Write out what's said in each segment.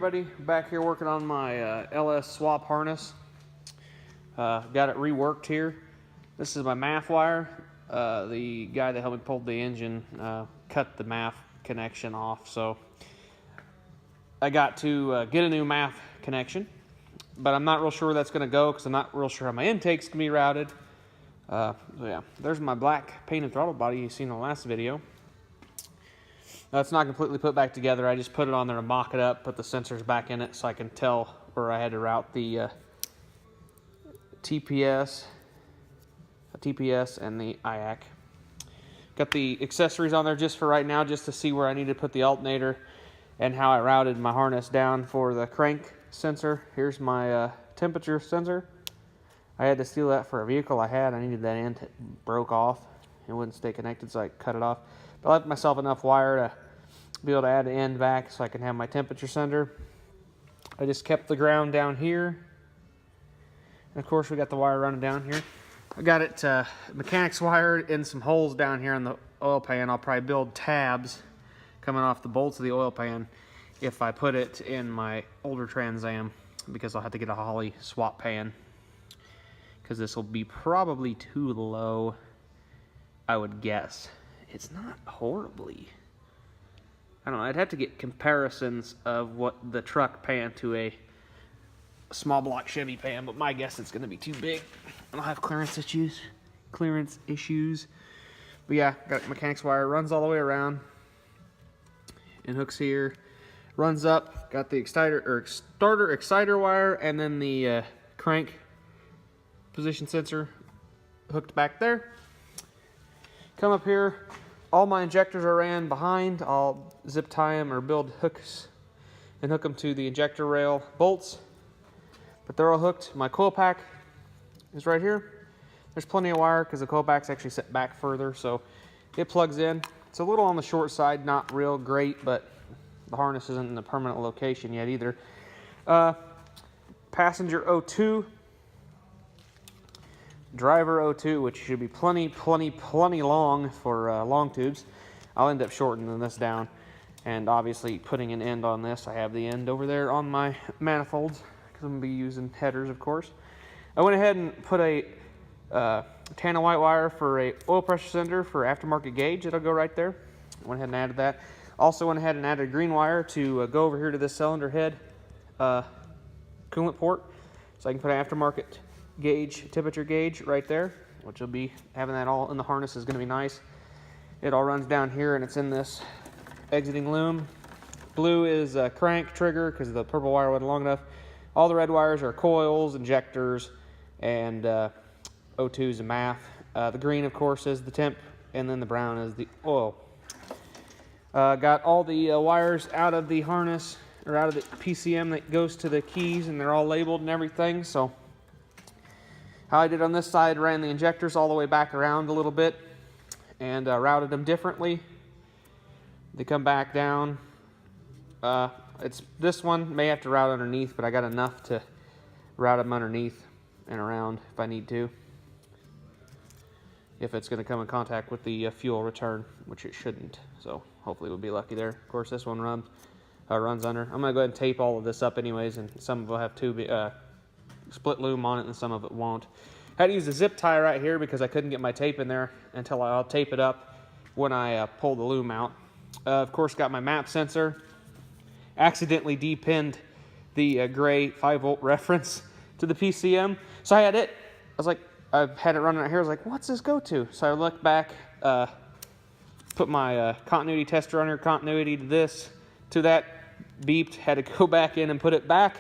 everybody, back here working on my LS swap harness. Got it reworked here. This is my MAF wire. The guy that helped me pull the engine cut the MAF connection off, so I got to get a new MAF connection, but I'm not real sure where that's going to go because I'm not real sure how my intake's going to be routed. So yeah, there's my black painted throttle body you seen in the last video. It's not completely put back together. I just put it on there to mock it up, put the sensors back in it so I can tell where I had to route the TPS and the IAC. Got the accessories on there just for right now, just to see where I need to put the alternator and how I routed my harness down for the crank sensor. Here's my temperature sensor. I had to steal that for a vehicle I had. I needed that end. It broke off. It wouldn't stay connected, so I cut it off. But I left myself enough wire to be able to add the end back so I can have my temperature sensor. I just kept the ground down here. And of course, we got the wire running down here. I got it mechanics wired in some holes down here in the oil pan. I'll probably build tabs coming off the bolts of the oil pan if I put it in my older Trans Am, because I'll have to get a Holley swap pan, because this will be probably too low, I would guess. It's not horribly, I don't know, I'd have to get comparisons of what the truck pan to a small block Chevy pan, but my guess it's going to be too big. I don't have clearance issues. But yeah, got mechanics wire, runs all the way around and hooks here, runs up, got the starter exciter wire, and then the crank position sensor hooked back there. Come up here, all my injectors are ran behind. I'll zip tie them or build hooks and hook them to the injector rail bolts, but they're all hooked. My coil pack is right here. There's plenty of wire because the coil pack's actually set back further, so it plugs in. It's a little on the short side, not real great, but the harness isn't in a permanent location yet either. Passenger O2, driver O2, which should be plenty long for long tubes. I'll end up shortening this down, and obviously putting an end on this. I have the end over there on my manifolds because I'm going to be using headers, of course. I went ahead and put a tan and white wire for a oil pressure sender for aftermarket gauge. It'll go right there. I went ahead and added that. Also went ahead and added a green wire to go over here to this cylinder head coolant port, so I can put an aftermarket gauge, temperature gauge right there, which will be having that all in the harness is going to be nice. It all runs down here and it's in this exiting loom. Blue is a crank trigger because the purple wire wasn't long enough. All the red wires are coils, injectors, and O2 is a MAF. The green, of course, is the temp, and then the brown is the oil. Got all the wires out of the harness, or out of the PCM that goes to the keys, and they're all labeled and everything. So how I did on this side, ran the injectors all the way back around a little bit and routed them differently. They come back down. This one may have to route underneath, but I got enough to route them underneath and around if I need to, if it's going to come in contact with the fuel return, which it shouldn't. So hopefully we'll be lucky there. Of course, this one runs under. I'm going to go ahead and tape all of this up anyways, and some of it will have split loom on it and some of it won't. I had to use a zip tie right here because I couldn't get my tape in there until I'll tape it up when I pull the loom out. Of course, got my map sensor. Accidentally depinned the gray 5-volt reference to the PCM. So I had it. I was like, I had it running right here. I was like, what's this go to? So I looked back, put my continuity tester on here, continuity to this, to that, beeped, had to go back in and put it back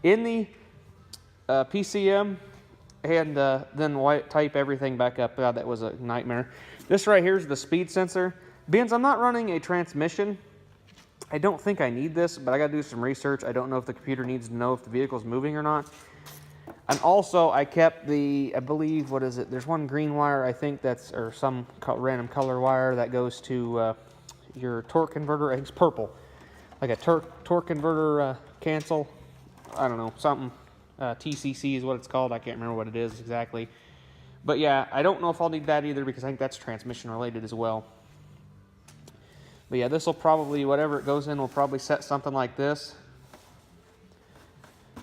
in the PCM, and then type everything back up. God, that was a nightmare. This right here is the speed sensor. Beans, I'm not running a transmission. I don't think I need this, but I got to do some research. I don't know if the computer needs to know if the vehicle's moving or not. And also, I kept the, I believe, what is it? There's one green wire, I think that's, or some random color wire that goes to your torque converter. I think it's purple. Like a torque converter cancel. I don't know, something. TCC is what it's called. I can't remember what it is exactly. But yeah, I don't know if I'll need that either because I think that's transmission related as well. But yeah, this will probably, whatever it goes in, will probably set something like this.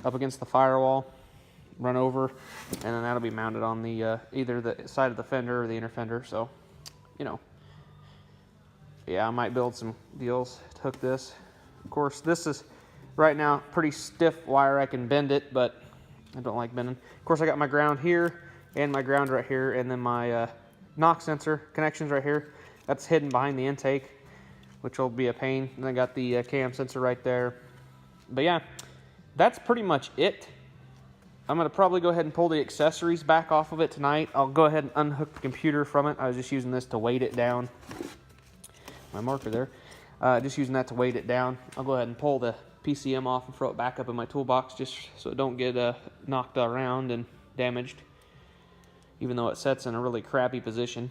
up against the firewall, run over, and then that'll be mounted on the either the side of the fender or the inner fender. So, you know, yeah, I might build some deals to hook this. Of course, this is right now pretty stiff wire. I can bend it, but I don't like bending. Of course, I got my ground here and my ground right here, and then my knock sensor connections right here. That's hidden behind the intake, which will be a pain. And I got the cam sensor right there. But yeah, that's pretty much it. I'm going to probably go ahead and pull the accessories back off of it tonight. I'll go ahead and unhook the computer from it. I was just using this to weight it down. My marker there. Just using that to weight it down. I'll go ahead and pull the PCM off and throw it back up in my toolbox just so it don't get knocked around and damaged, even though it sets in a really crappy position.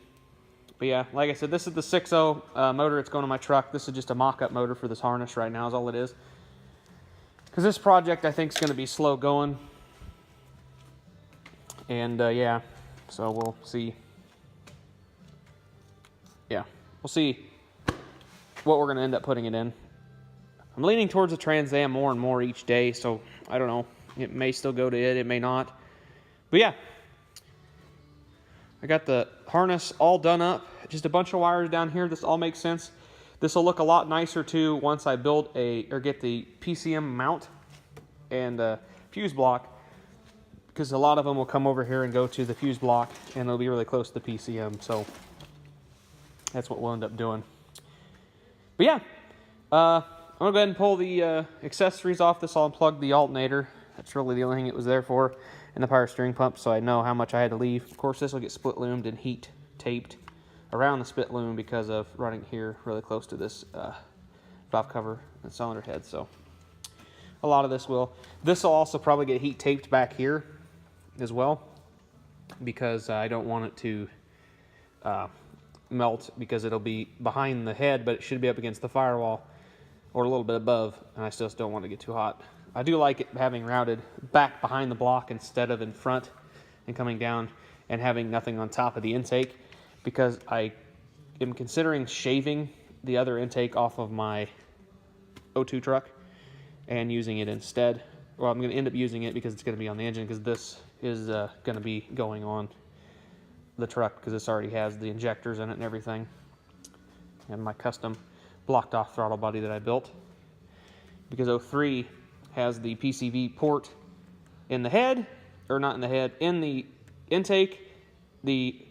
But yeah, like I said, this is the 6.0 motor. It's going to my truck. This is just a mock-up motor for this harness right now is all it is. Because this project I think is going to be slow going. And yeah, so we'll see. Yeah, we'll see what we're going to end up putting it in. I'm leaning towards the Trans Am more and more each day, so I don't know. It may still go to it, it may not. But yeah, I got the harness all done up. Just a bunch of wires down here. This all makes sense. This will look a lot nicer too once I build or get the PCM mount and fuse block, because a lot of them will come over here and go to the fuse block, and they'll be really close to the PCM. So that's what we'll end up doing. But yeah, I'm gonna go ahead and pull the accessories off this. I'll unplug the alternator. That's really the only thing it was there for, and the power steering pump, so I know how much I had to leave. Of course, this will get split loomed and heat taped around the split loom because of running here really close to this valve cover and cylinder head. So a lot of this will. This will also probably get heat taped back here as well, because I don't want it to melt, because it'll be behind the head, but it should be up against the firewall or a little bit above, and I still don't want to get too hot. I do like it having routed back behind the block instead of in front and coming down and having nothing on top of the intake, because I am considering shaving the other intake off of my O2 truck and using it instead. Well, I'm going to end up using it because it's going to be on the engine, because this is going to be going on the truck, because this already has the injectors in it and everything, and my custom blocked off throttle body that I built, because 03 has the PCV port in the head, or not in the head, in the intake. The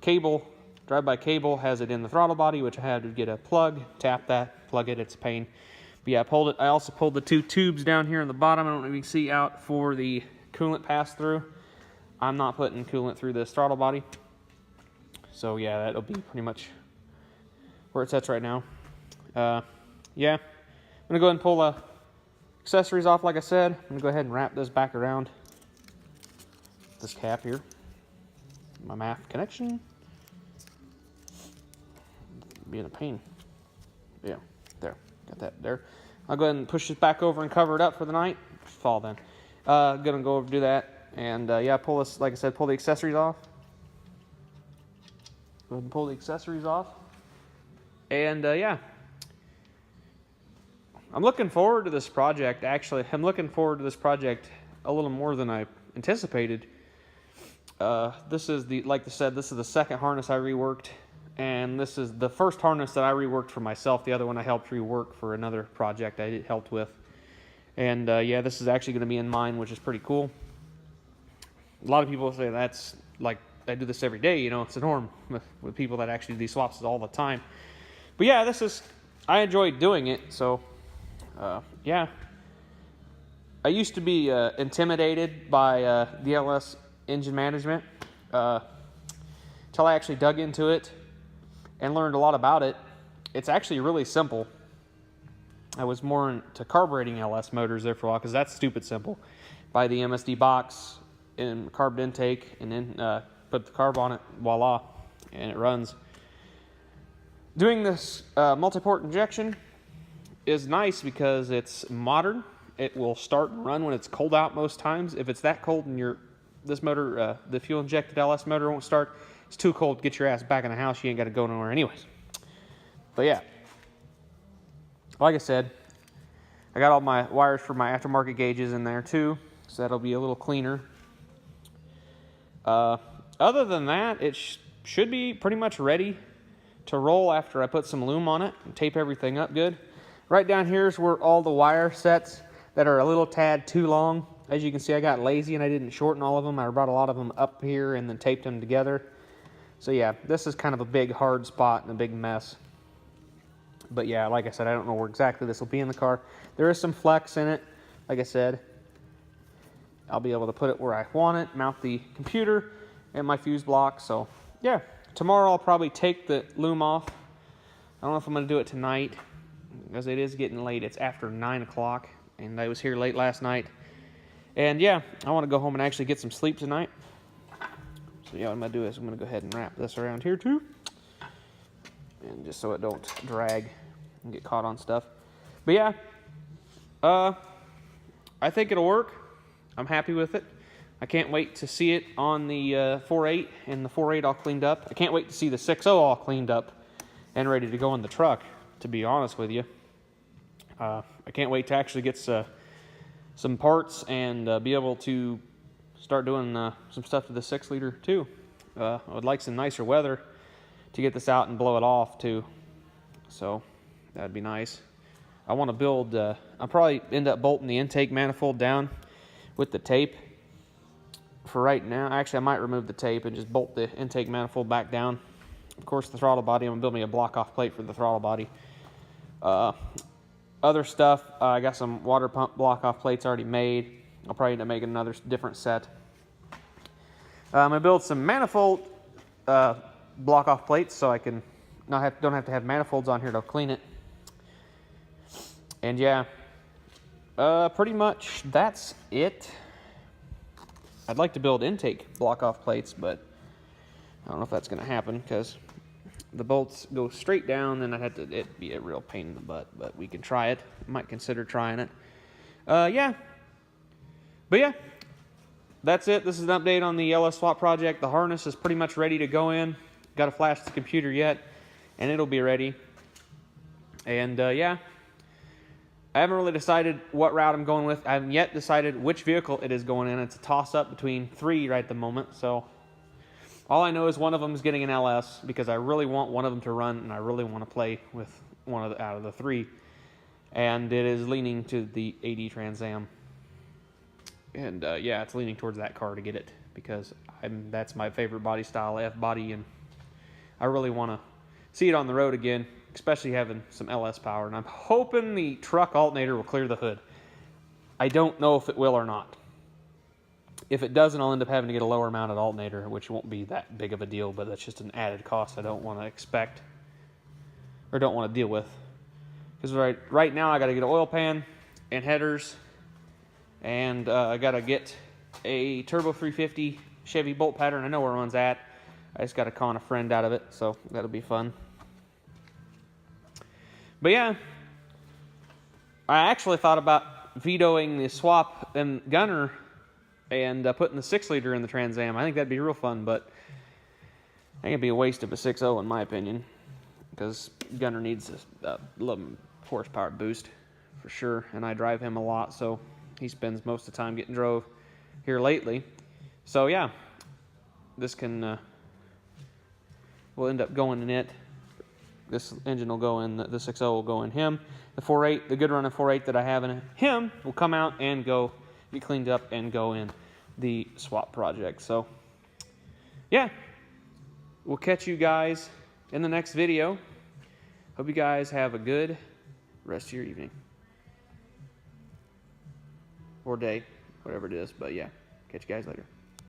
cable, drive-by cable, has it in the throttle body, which I had to get a plug, tap that, plug it, it's a pain. But yeah, I pulled it. I also pulled the two tubes down here on the bottom. I don't know if you can see, out for the coolant pass through. I'm not putting coolant through this throttle body. So yeah, that'll be pretty much where it's at right now. Yeah, I'm gonna go ahead and pull the accessories off. Like I said, I'm gonna go ahead and wrap this back around this cap here. My MAF connection. Being a pain. Yeah, there, got that there. I'll go ahead and push this back over and cover it up for the night. Fall then. Gonna go over and do that, and yeah, pull this. Like I said, pull the accessories off. Go ahead and pull the accessories off, and yeah, I'm looking forward to this project. Actually, I'm looking forward to this project a little more than I anticipated. This is like I said, this is the second harness I reworked, and this is the first harness that I reworked for myself. The other one I helped rework for another project I helped with. And yeah, this is actually going to be in mine, which is pretty cool. A lot of people say that's like, I do this every day, you know, it's a norm with people that actually do these swaps all the time. But yeah, I enjoy doing it, so yeah. I used to be intimidated by DLS engine management until I actually dug into it and learned a lot about it. It's actually really simple. I was more into carbureting LS motors there for a while, because that's stupid simple. Buy the MSD box and carb intake, and then put the carb on it, voila, and it runs. Doing this multi-port injection is nice because it's modern. It will start and run when it's cold out most times. If it's that cold and this motor, the fuel-injected LS motor won't start, it's too cold, get your ass back in the house, you ain't got to go nowhere anyways. But yeah, like I said, I got all my wires for my aftermarket gauges in there too, so that'll be a little cleaner. Other than that, it should be pretty much ready to roll after I put some loom on it and tape everything up good. Right down here is where all the wire sets that are a little tad too long. As you can see, I got lazy and I didn't shorten all of them. I brought a lot of them up here and then taped them together. So yeah, this is kind of a big hard spot and a big mess. But yeah, like I said, I don't know where exactly this will be in the car. There is some flex in it. Like I said, I'll be able to put it where I want it, mount the computer and my fuse block. So yeah, tomorrow I'll probably take the loom off. I don't know if I'm going to do it tonight because it is getting late. It's after 9 o'clock and I was here late last night. And yeah, I want to go home and actually get some sleep tonight. So yeah, what I'm going to do is I'm going to go ahead and wrap this around here too. And just so it don't drag and get caught on stuff. But yeah, I think it'll work. I'm happy with it. I can't wait to see it on the 4.8 and the 4.8 all cleaned up. I can't wait to see the 6.0 all cleaned up and ready to go in the truck, to be honest with you. I can't wait to actually get some parts and be able to start doing some stuff to the 6-liter too. I would like some nicer weather to get this out and blow it off too. So that'd be nice. I want to build, I'll probably end up bolting the intake manifold down with the tape for right now. Actually, I might remove the tape and just bolt the intake manifold back down. Of course, the throttle body, I'm going to build me a block-off plate for the throttle body. Other stuff, I got some water pump block-off plates already made. I'll probably end up making another different set. I'm going to build some manifold block-off plates so I can don't have to have manifolds on here to clean it. And yeah, pretty much that's it. I'd like to build intake block-off plates, but I don't know if that's going to happen because the bolts go straight down and it'd be a real pain in the butt, but we can try it. Might consider trying it. Yeah. But yeah, that's it. This is an update on the LS swap project. The harness is pretty much ready to go in. Got to flash the computer yet, and it'll be ready. And yeah, I haven't really decided what route I'm going with. I haven't yet decided which vehicle it is going in. It's a toss-up between 3 right at the moment, so all I know is one of them is getting an LS because I really want one of them to run, and I really want to play with one out of the 3. And it is leaning to the AD Trans Am. And yeah, it's leaning towards that car to get it because that's my favorite body style, F-body, and I really want to see it on the road again, especially having some LS power. And I'm hoping the truck alternator will clear the hood. I don't know if it will or not. If it doesn't, I'll end up having to get a lower mounted alternator, which won't be that big of a deal, but that's just an added cost I don't want to expect or don't want to deal with. Because right now I got to get an oil pan and headers, and I got to get a Turbo 350 Chevy bolt pattern. I know where one's at. I just got to con a friend out of it, so that'll be fun. But yeah, I actually thought about vetoing the swap and gunner and putting the 6-liter in the Trans Am. I think that'd be real fun, but I think it'd be a waste of a 6.0 in my opinion, because gunner needs a little horsepower boost for sure, and I drive him a lot, so he spends most of the time getting drove here lately. So yeah, this can will end up going in it. This engine will go in, the 6.0 will go in him. The 4.8, the good running 4.8 that I have in him will come out and go, be cleaned up and go in the swap project. So yeah, we'll catch you guys in the next video. Hope you guys have a good rest of your evening. Or day, whatever it is. But yeah, catch you guys later.